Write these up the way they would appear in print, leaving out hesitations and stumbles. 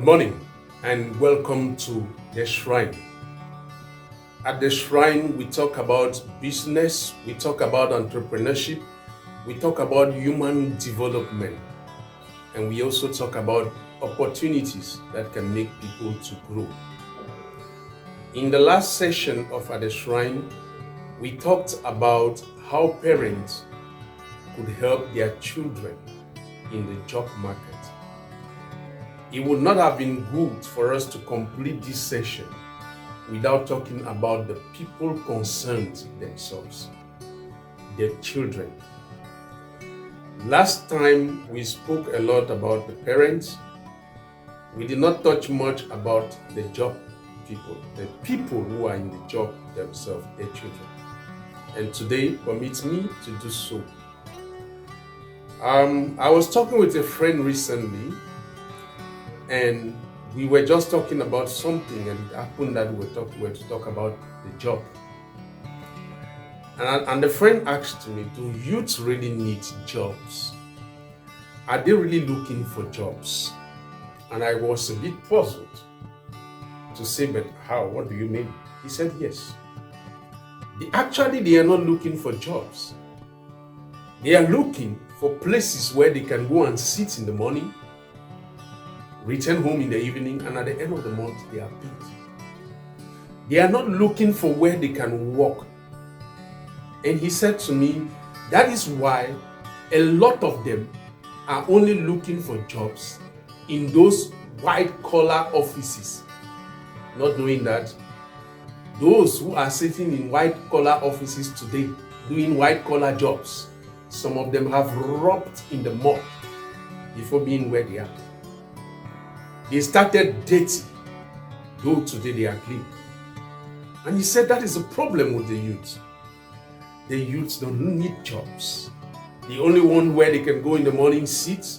morning and welcome to The Shrine. At The Shrine, we talk about business, we talk about entrepreneurship, we talk about human development, and we also talk about opportunities that can make people to grow. In the last session of At The Shrine, we talked about how parents could help their children in the job market. It would not have been good for us to complete this session without talking about the people concerned themselves, their children. Last time we spoke a lot about the parents. We did not touch much about the job people, the people who are in the job themselves, their children. And today permits me to do so. I was talking with a friend recently, and we were just talking about something, and it happened that we were to talk about the job. And the friend asked me, do youth really need jobs? Are they really looking for jobs? And I was a bit puzzled to say, but how? What do you mean? He said, yes. They are not looking for jobs. They are looking for places where they can go and sit in the morning, return home in the evening, and at the end of the month, they are paid. They are not looking for where they can work. And he said to me, that is why a lot of them are only looking for jobs in those white-collar offices. Not knowing that those who are sitting in white-collar offices today, doing white-collar jobs, some of them have rubbed in the mud before being where they are. They started dirty, though today they are clean. And he said that is a problem with the youth. The youths don't need jobs. The only one where they can go in the morning, sit,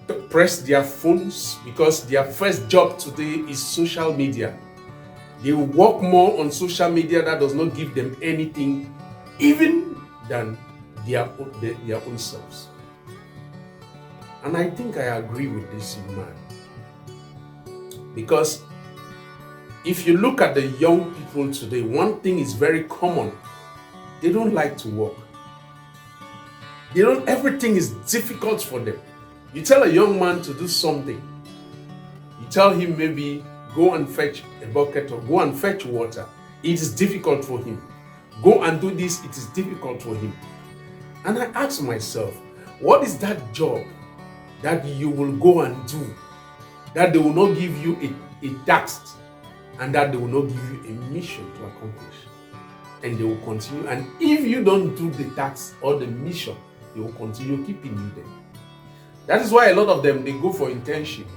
to press their phones, because their first job today is social media. They work more on social media that does not give them anything, even than their own selves. And I think I agree with this man. Because if you look at the young people today, one thing is very common. They don't like to work. Everything is difficult for them. You tell a young man to do something. You tell him maybe go and fetch a bucket or go and fetch water. It is difficult for him. Go and do this, it is difficult for him. And I ask myself, what is that job that you will go and do that they will not give you a task, and that they will not give you a mission to accomplish? And they will continue. And if you don't do the task or the mission, they will continue keeping you there. That is why a lot of them, they go for internship.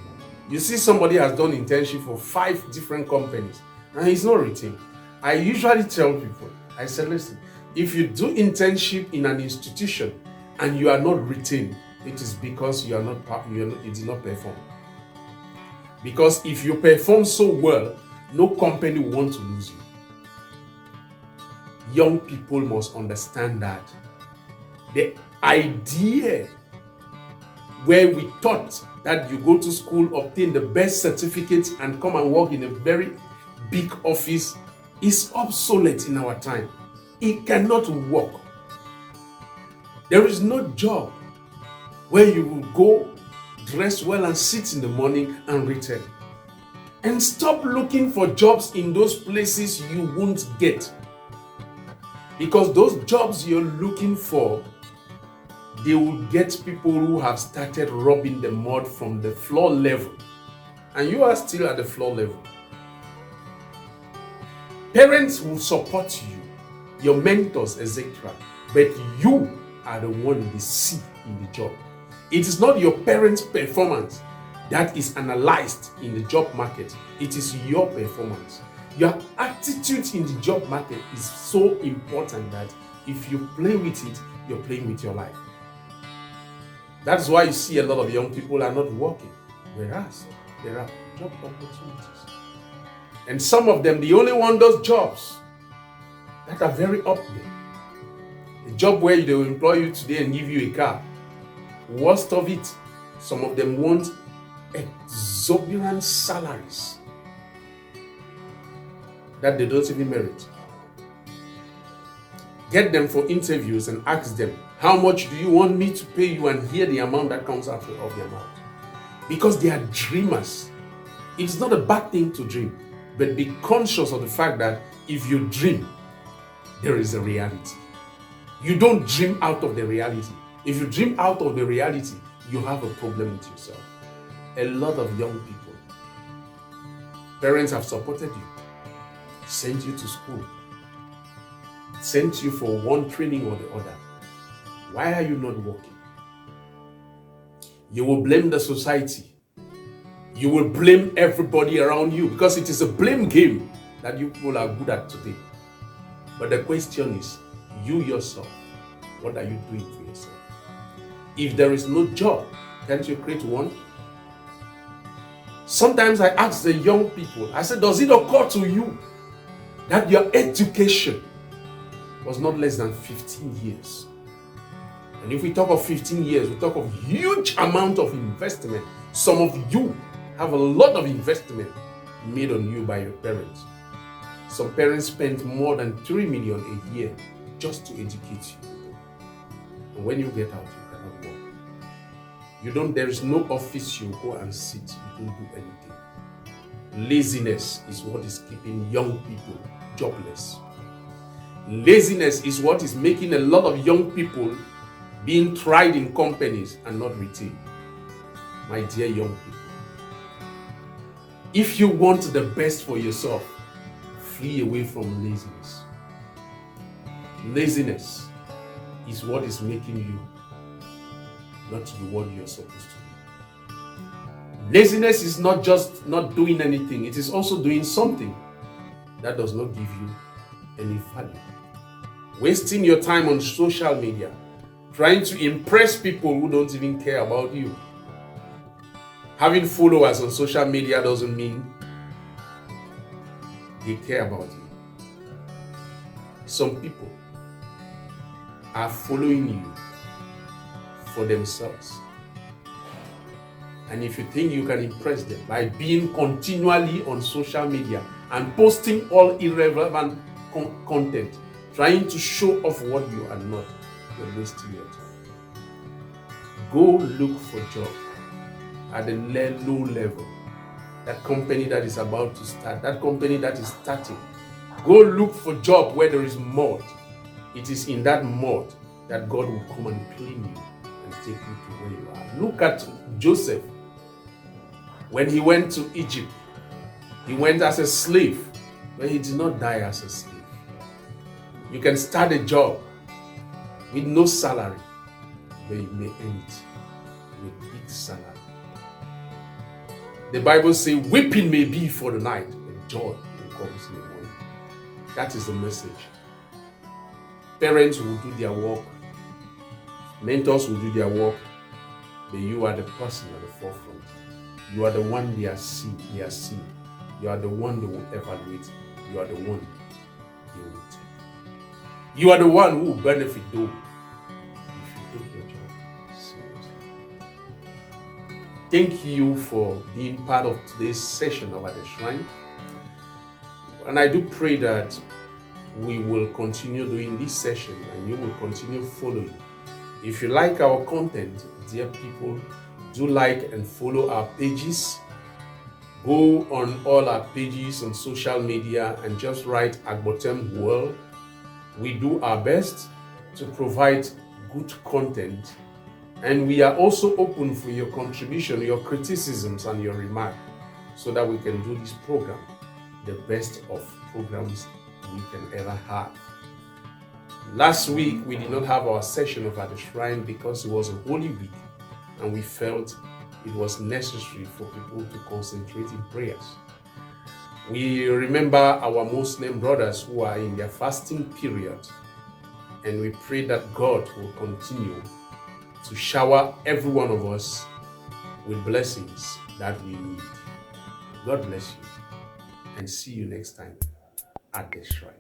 You see somebody has done internship for 5 different companies and he's not retained. I usually tell people, I said, listen, if you do internship in an institution and you are not retained, it is because you did not perform. Because if you perform so well, no company will want to lose you. Young people must understand that. The idea where we thought that you go to school, obtain the best certificate, and come and work in a very big office is obsolete in our time. It cannot work. There is no job where you will go, dress well, and sit in the morning and return. And stop looking for jobs in those places you won't get. Because those jobs you're looking for, they will get people who have started rubbing the mud from the floor level. And you are still at the floor level. Parents will support you, your mentors, etc. But you are the one they see in the job. It is not your parents' performance that is analyzed in the job market. It is your performance. Your attitude in the job market is so important that if you play with it, you're playing with your life. That's why you see a lot of young people are not working, whereas there are job opportunities. And some of them, they only want those jobs that are very up there. A job where they will employ you today and give you a car. Worst of it, some of them want exorbitant salaries that they don't even merit. Get them for interviews and ask them, how much do you want me to pay you, and hear the amount that comes out of their mouth. Because they are dreamers. It's not a bad thing to dream, but be conscious of the fact that if you dream, there is a reality. You don't dream out of the reality. If you dream out of the reality, you have a problem with yourself. A lot of young people, parents have supported you, sent you to school, sent you for one training or the other. Why are you not working? You will blame the society. You will blame everybody around you, because it is a blame game that you people are good at today. But the question is, you yourself, what are you doing for yourself? If there is no job, can't you create one? Sometimes I ask the young people, I said, does it occur to you that your education was not less than 15 years? And if we talk of 15 years, we talk of huge amount of investment. Some of you have a lot of investment made on you by your parents. Some parents spend more than 3 million a year just to educate you. And when you get out, you cannot work. There is no office you go and sit, you don't do anything. Laziness is what is keeping young people jobless. Laziness is what is making a lot of young people being tried in companies and not retained. My dear young people, if you want the best for yourself, flee away from laziness. Laziness is what is making you not to be what you're supposed to be. Laziness is not just not doing anything, it is also doing something that does not give you any value. Wasting your time on social media, trying to impress people who don't even care about you. Having followers on social media doesn't mean they care about you. Some people are following you for themselves. And if you think you can impress them by being continually on social media and posting all irrelevant content, trying to show off what you are not, you're wasting your time. Go look for job at a low level. That company that is about to start, that company that is starting. Go look for job where there is mud. It is in that mud that God will come and clean you and take you to where you are. Look at Joseph. When he went to Egypt, he went as a slave, but he did not die as a slave. You can start a job with no salary, but you may end it with big salary. The Bible says, weeping may be for the night, but joy will come in the morning. That is the message. Parents will do their work, mentors will do their work, but you are the person at the forefront. You are the one they are seeing. You are the one they will evaluate. You are the one they will take. You are the one who will benefit though if you take your job seriously. Thank you for being part of today's session of At the Shrine. And I do pray that we will continue doing this session and you will continue following. If you like our content, dear people, do like and follow our pages. Go on all our pages on social media and just write Agbotem World. We do our best to provide good content, and we are also open for your contribution, your criticisms and your remark, so that we can do this program the best of programs we can ever have. Last week we did not have our session of At the Shrine because it was a Holy Week, and we felt it was necessary for people to concentrate in prayers. We remember our Muslim brothers who are in their fasting period, and we pray that God will continue to shower every one of us with blessings that we need. God bless you, and see you next time at the Shrine.